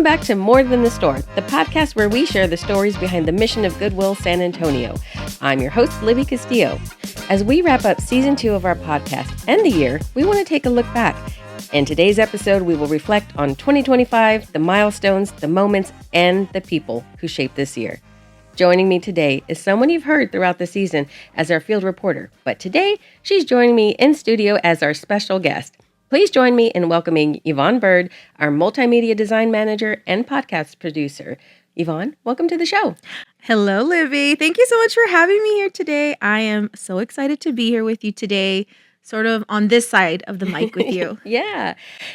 Welcome back to More Than the Store, the podcast where we share the stories behind the mission of Goodwill San Antonio. I'm your host, Libby Castillo. As we wrap up season 2 of our podcast and the year, we want to take a look back. In today's episode, we will reflect on 2025, the milestones, the moments, and the people who shaped this year. Joining me today is someone you've heard throughout the season as our field reporter, but today she's joining me in studio as our special guest. Please join me in welcoming Yvonne Byrd, our Multimedia Design Manager and podcast producer. Yvonne, welcome to the show. Hello, Libby. Thank you so much for having me here today. I am so excited to be here with you today, sort of on this side of the mic with you. Yeah.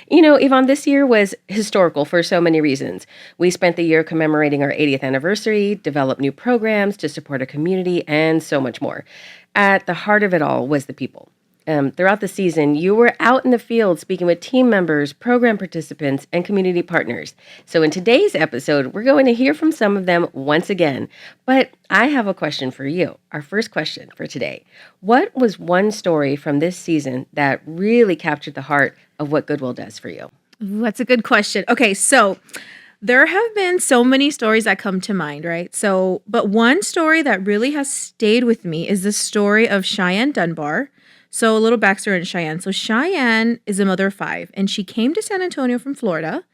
You know, Yvonne, this year was historical for so many reasons. We spent the year commemorating our 80th anniversary, developed new programs to support our community, and so much more. At the heart of it all was the people. Throughout the season, you were out in the field speaking with team members, program participants, and community partners. So in today's episode, we're going to hear from some of them once again. But I have a question for you. Our first question for today. What was one story from this season that really captured the heart of what Goodwill does for you? Ooh, that's a good question. Okay, so there have been so many stories that come to mind, right? But one story that really has stayed with me is the story of Cheyenne Dunbar. So a little backstory on Cheyenne. So Cheyenne is a mother of 5, and she came to San Antonio from Florida.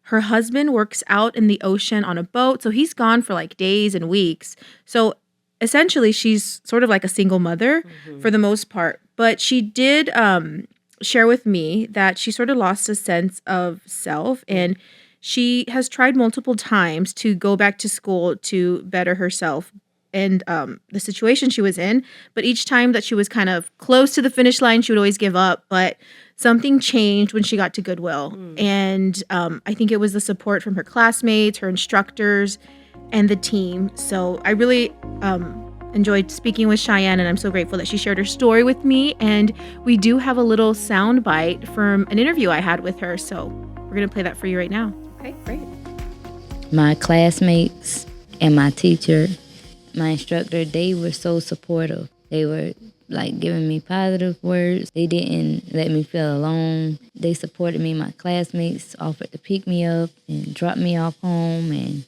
Her husband works out in the ocean on a boat, so he's gone for like days and weeks. So essentially, she's sort of like a single mother for the most part. But she did share with me that she sort of lost a sense of self, and she has tried multiple times to go back to school to better herself and the situation she was in. But each time that she was kind of close to the finish line, she would always give up. But something changed when she got to Goodwill. And I think it was the support from her classmates, her instructors, and the team. So I really enjoyed speaking with Cheyenne, and I'm so grateful that she shared her story with me. And we do have a little sound bite from an interview I had with her. So we're going to play that for you right now. Okay, great. My classmates and my teacher, my instructor, they were so supportive. They were like giving me positive words. They didn't let me feel alone. They supported me. My classmates offered to pick me up and drop me off home. And,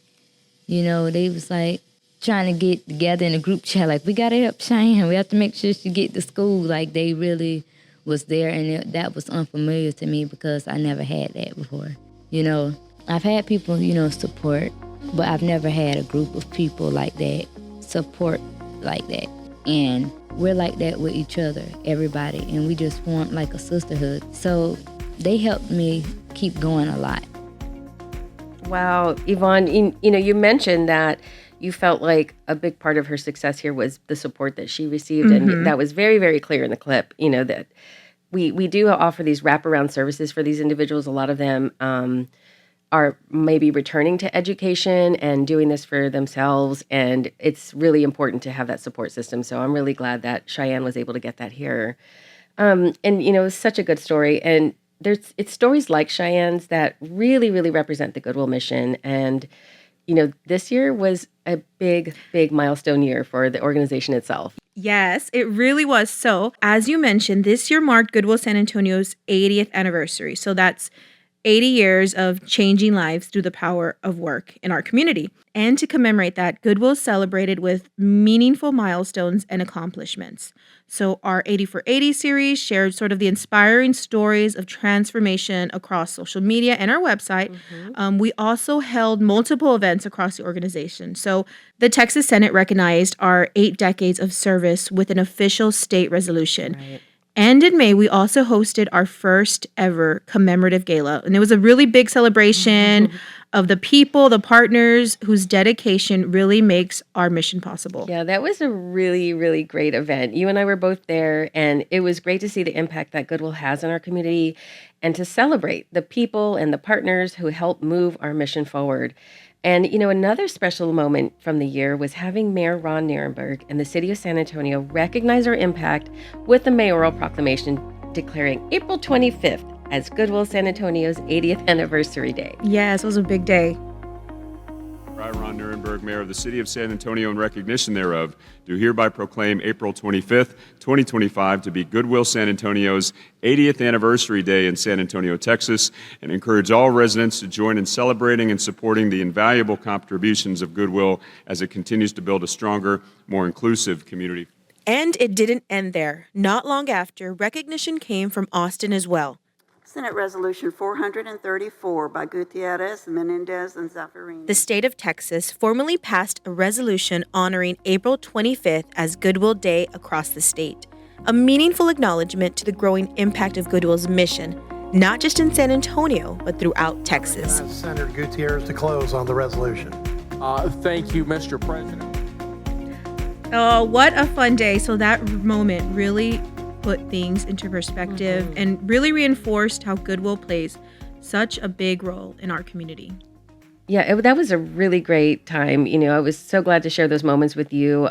you know, they was like trying to get together in a group chat. Like, we got to help Cheyenne. We have to make sure she get to school. Like, they really was there. And that was unfamiliar to me because I never had that before. You know, I've had people, you know, support, but I've never had a group of people like that. Support like that, and we're like that with each other, everybody, and we just formed like a sisterhood. So they helped me keep going a lot. Wow, Yvonne, you know, you mentioned that you felt like a big part of her success here was the support that she received, and that was very, very clear in the clip. You know that we do offer these wraparound services for these individuals. A lot of them are maybe returning to education and doing this for themselves. And it's really important to have that support system. So I'm really glad that Cheyenne was able to get that here. And, you know, it's such a good story. And it's stories like Cheyenne's that really, really represent the Goodwill mission. And, you know, this year was a big, big milestone year for the organization itself. Yes, it really was. So, as you mentioned, this year marked Goodwill San Antonio's 80th anniversary. So that's 80 years of changing lives through the power of work in our community. And to commemorate that, Goodwill celebrated with meaningful milestones and accomplishments. So our 80 for 80 series shared sort of the inspiring stories of transformation across social media and our website. We also held multiple events across the organization. So the Texas Senate recognized our 8 decades of service with an official state resolution. Right. And in May, we also hosted our first ever commemorative gala. And it was a really big celebration of the people, the partners whose dedication really makes our mission possible. Yeah, that was a really, really great event. You and I were both there, and it was great to see the impact that Goodwill has in our community and to celebrate the people and the partners who help move our mission forward. And, you know, another special moment from the year was having Mayor Ron Nirenberg and the city of San Antonio recognize our impact with the mayoral proclamation declaring April 25th as Goodwill San Antonio's 80th anniversary day. Yes, it was a big day. I, Ron Nirenberg, Mayor of the City of San Antonio, in recognition thereof, do hereby proclaim April 25th, 2025 to be Goodwill San Antonio's 80th anniversary day in San Antonio, Texas, and encourage all residents to join in celebrating and supporting the invaluable contributions of Goodwill as it continues to build a stronger, more inclusive community. And it didn't end there. Not long after, recognition came from Austin as well. Senate Resolution 434 by Gutierrez, Menendez, and Zaffirini. The state of Texas formally passed a resolution honoring April 25th as Goodwill Day across the state, a meaningful acknowledgement to the growing impact of Goodwill's mission, not just in San Antonio, but throughout Texas. Senator Gutierrez to close on the resolution. Thank you, Mr. President. Oh, what a fun day. So that moment really put things into perspective and really reinforced how Goodwill plays such a big role in our community. Yeah, that was a really great time. I was so glad to share those moments with you,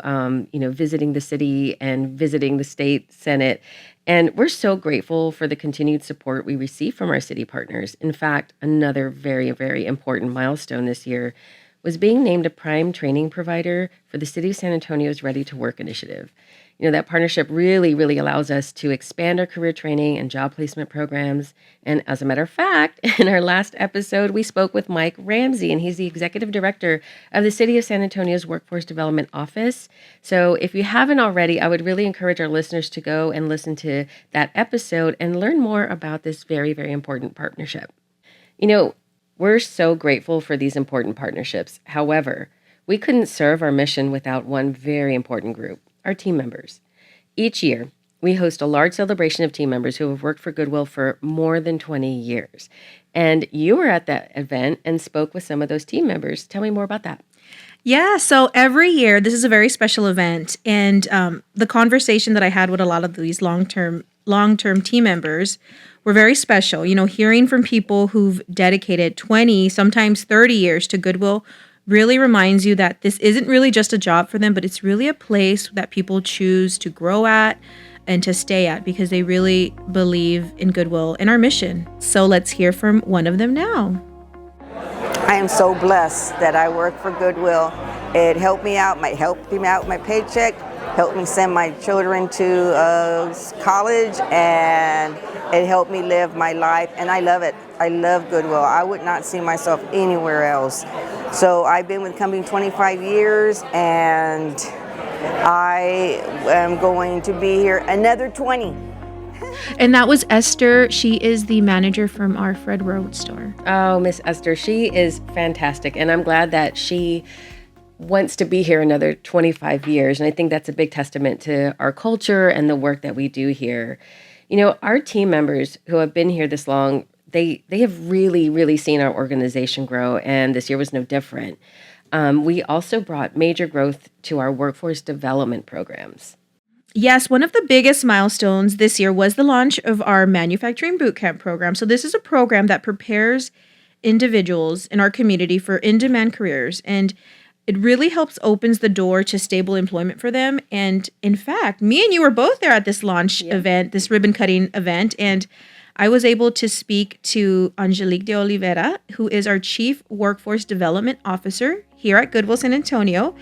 visiting the city and visiting the state Senate. And we're so grateful for the continued support we receive from our city partners. In fact, another very, very important milestone this year was being named a prime training provider for the City of San Antonio's Ready to Work initiative. That partnership really, really allows us to expand our career training and job placement programs. And as a matter of fact, in our last episode, we spoke with Mike Ramsey, and he's the executive director of the City of San Antonio's Workforce Development Office. So if you haven't already, I would really encourage our listeners to go and listen to that episode and learn more about this very, very important partnership. We're so grateful for these important partnerships. However, we couldn't serve our mission without one very important group, our team members. Each year, we host a large celebration of team members who have worked for Goodwill for more than 20 years. And you were at that event and spoke with some of those team members. Tell me more about that. Yeah, so every year, this is a very special event. And the conversation that I had with a lot of these long-term team members were very special. Hearing from people who've dedicated 20, sometimes 30 years to Goodwill really reminds you that this isn't really just a job for them, but it's really a place that people choose to grow at and to stay at because they really believe in Goodwill and our mission. So let's hear from one of them now. I am so blessed that I work for Goodwill. It helped me out, helped me out my paycheck, helped me send my children to college, and it helped me live my life, and I love it. I love Goodwill. I would not see myself anywhere else. So I've been with the company 25 years, and I am going to be here another 20. And that was Esther. She is the manager from our Fred Road store. Oh, Miss Esther, she is fantastic. And I'm glad that she wants to be here another 25 years. And I think that's a big testament to our culture and the work that we do here. Our team members who have been here this long, they have really, really seen our organization grow. And this year was no different. We also brought major growth to our workforce development programs. Yes, one of the biggest milestones this year was the launch of our Manufacturing Bootcamp program. So this is a program that prepares individuals in our community for in-demand careers, and it really opens the door to stable employment for them. And in fact, me and you were both there at this launch event, this ribbon cutting event, and I was able to speak to Angelique de Oliveira, who is our Chief Workforce Development Officer here at Goodwill San Antonio.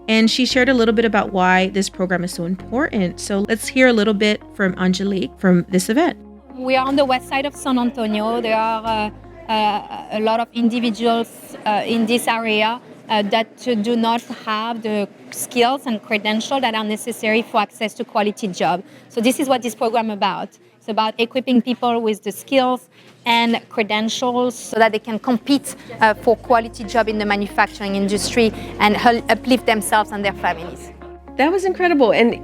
And she shared a little bit about why this program is so important. So let's hear a little bit from Angelique from this event. We are on the west side of San Antonio. There are a lot of individuals in this area that do not have the skills and credentials that are necessary for access to quality job. So this is what this program is about. It's about equipping people with the skills and credentials so that they can compete for quality job in the manufacturing industry and uplift themselves and their families. That was incredible. And,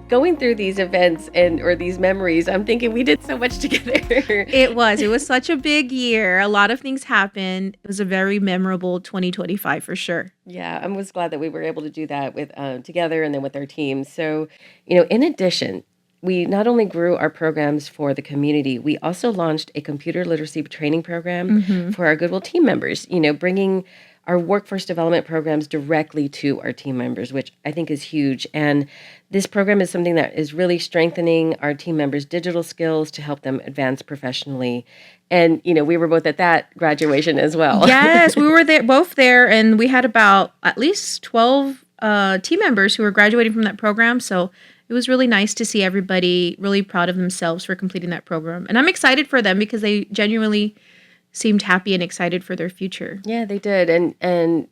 going through these events or these memories, I'm thinking we did so much together. It was such a big year. A lot of things happened. It was a very memorable 2025 for sure. Yeah, I was glad that we were able to do that with together and then with our team. So, in addition, we not only grew our programs for the community, we also launched a computer literacy training program for our Goodwill team members, bringing our workforce development programs directly to our team members, which I think is huge. And this program is something that is really strengthening our team members' digital skills to help them advance professionally. And, we were both at that graduation as well. Yes, we were both there, and we had about at least 12 team members who were graduating from that program. So it was really nice to see everybody really proud of themselves for completing that program. And I'm excited for them because they genuinely seemed happy and excited for their future. Yeah, they did. And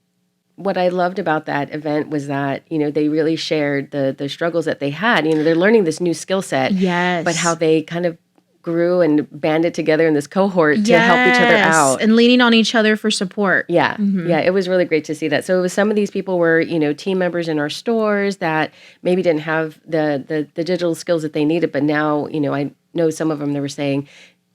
what I loved about that event was that, they really shared the struggles that they had. They're learning this new skill set. Yes. But how they kind of grew and banded together in this cohort to help each other out. And leaning on each other for support. Yeah. Yeah, it was really great to see that. So it was some of these people were, team members in our stores that maybe didn't have the digital skills that they needed. But now, I know some of them, they were saying,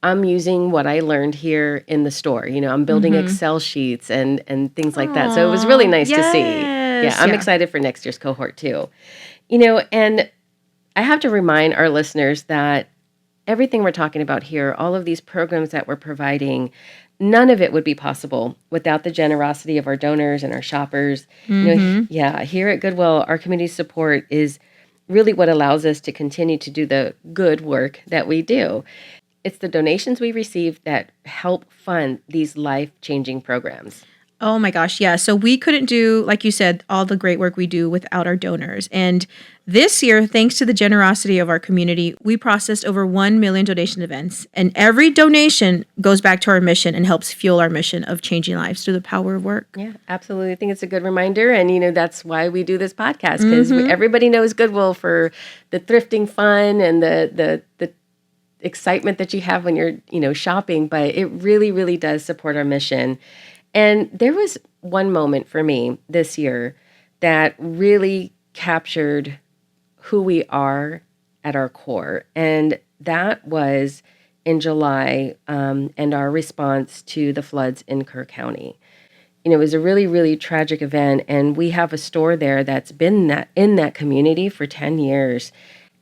I'm using what I learned here in the store. I'm building Excel sheets and things like that. So it was really nice to see. Yeah, I'm excited for next year's cohort too. And I have to remind our listeners that everything we're talking about here, all of these programs that we're providing, none of it would be possible without the generosity of our donors and our shoppers. Here at Goodwill, our community support is really what allows us to continue to do the good work that we do. It's the donations we receive that help fund these life-changing programs. Oh my gosh, yeah. So we couldn't do, like you said, all the great work we do without our donors. And this year, thanks to the generosity of our community, we processed over 1 million donation events. And every donation goes back to our mission and helps fuel our mission of changing lives through the power of work. Yeah, absolutely. I think it's a good reminder. And, that's why we do this podcast, because everybody knows Goodwill for the thrifting fun and the excitement that you have when you're, shopping, but it really, really does support our mission. And there was one moment for me this year that really captured who we are at our core. And that was in July and our response to the floods in Kerr County. It was a really, really tragic event. And we have a store there that's been in that community for 10 years.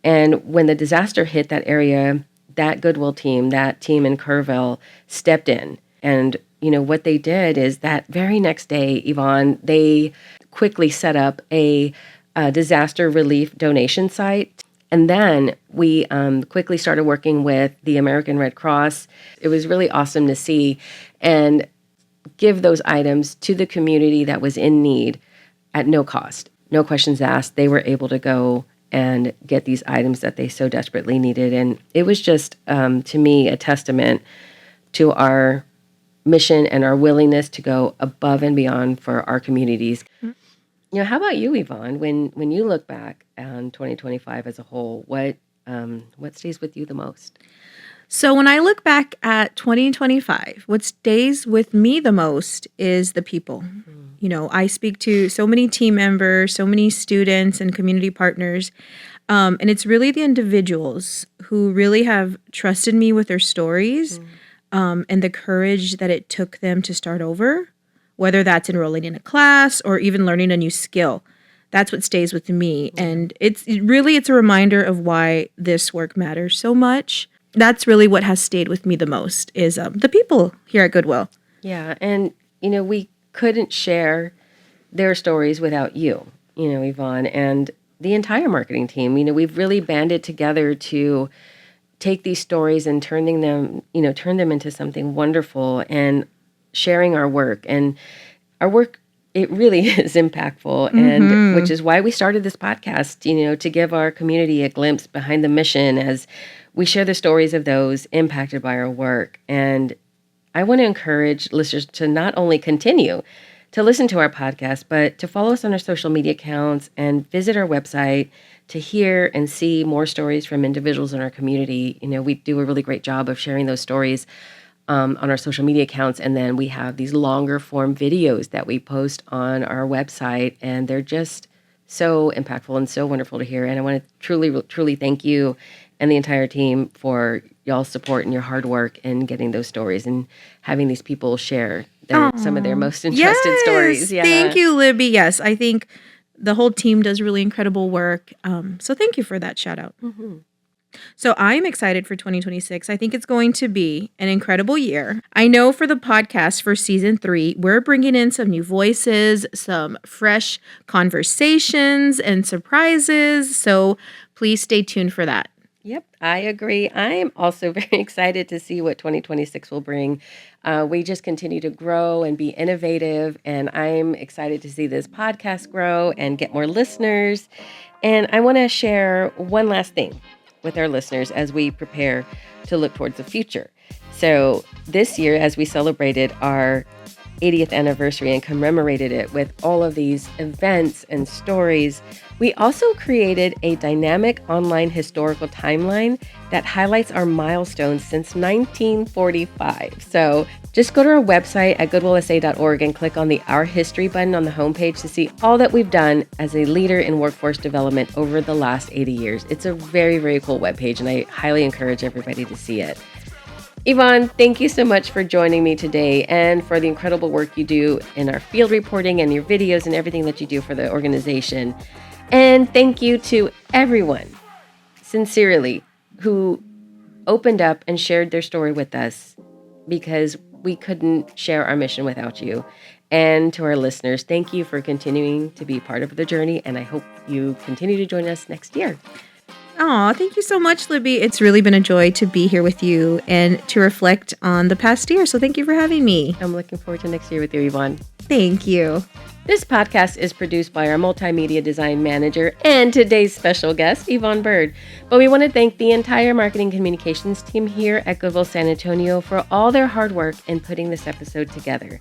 And when the disaster hit that area, that Goodwill team, that team in Kerrville, stepped in. And, what they did is that very next day, Yvonne, they quickly set up a disaster relief donation site. And then we quickly started working with the American Red Cross. It was really awesome to see and give those items to the community that was in need at no cost, no questions asked. They were able to go and get these items that they so desperately needed. And it was just, to me, a testament to our mission and our willingness to go above and beyond for our communities. How about you, Yvonne? When you look back on 2025 as a whole, what stays with you the most? So when I look back at 2025, what stays with me the most is the people. I speak to so many team members, so many students and community partners, and it's really the individuals who really have trusted me with their stories and the courage that it took them to start over, whether that's enrolling in a class or even learning a new skill. That's what stays with me. And it's a reminder of why this work matters so much. That's really what has stayed with me the most is the people here at Goodwill. Yeah. And, we couldn't share their stories without you, Yvonne, and the entire marketing team. We've really banded together to take these stories and turn them into something wonderful and sharing our work. And our work, it really is impactful, and which is why we started this podcast, to give our community a glimpse behind the mission as we share the stories of those impacted by our work. And I want to encourage listeners to not only continue to listen to our podcast, but to follow us on our social media accounts and visit our website to hear and see more stories from individuals in our community. We do a really great job of sharing those stories on our social media accounts. And then we have these longer form videos that we post on our website, and they're just so impactful and so wonderful to hear. And I want to truly, truly thank you and the entire team for y'all's support and your hard work in getting those stories and having these people share some of their most entrusted stories. Yeah. Thank you, Libby. Yes, I think the whole team does really incredible work. So thank you for that shout out. So I'm excited for 2026. I think it's going to be an incredible year. I know for the podcast for season 3, we're bringing in some new voices, some fresh conversations and surprises. So please stay tuned for that. Yep, I agree. I am also very excited to see what 2026 will bring. We just continue to grow and be innovative, and I'm excited to see this podcast grow and get more listeners. And I want to share one last thing with our listeners as we prepare to look towards the future. So this year, as we celebrated our 80th anniversary and commemorated it with all of these events and stories, we also created a dynamic online historical timeline that highlights our milestones since 1945. So just go to our website at goodwillsa.org and click on the Our History button on the homepage to see all that we've done as a leader in workforce development over the last 80 years. It's a very, very cool webpage, and I highly encourage everybody to see it. Yvonne, thank you so much for joining me today and for the incredible work you do in our field reporting and your videos and everything that you do for the organization. And thank you to everyone, sincerely, who opened up and shared their story with us, because we couldn't share our mission without you. And to our listeners, thank you for continuing to be part of the journey, and I hope you continue to join us next year. Aw, thank you so much, Libby. It's really been a joy to be here with you and to reflect on the past year. So thank you for having me. I'm looking forward to next year with you, Yvonne. Thank you. This podcast is produced by our Multimedia Design Manager and today's special guest, Yvonne Byrd. But we want to thank the entire marketing communications team here at Goodwill San Antonio for all their hard work in putting this episode together.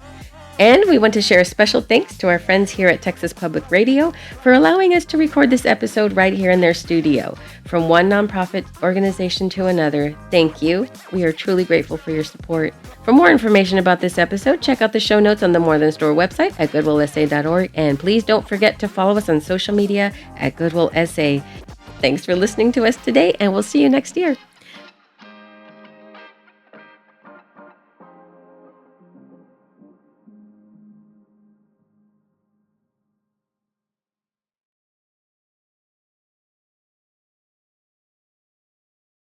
And we want to share a special thanks to our friends here at Texas Public Radio for allowing us to record this episode right here in their studio. From one nonprofit organization to another, thank you. We are truly grateful for your support. For more information about this episode, check out the show notes on the More Than Store website at goodwillsa.org. And please don't forget to follow us on social media at Goodwill SA. Thanks for listening to us today, and we'll see you next year.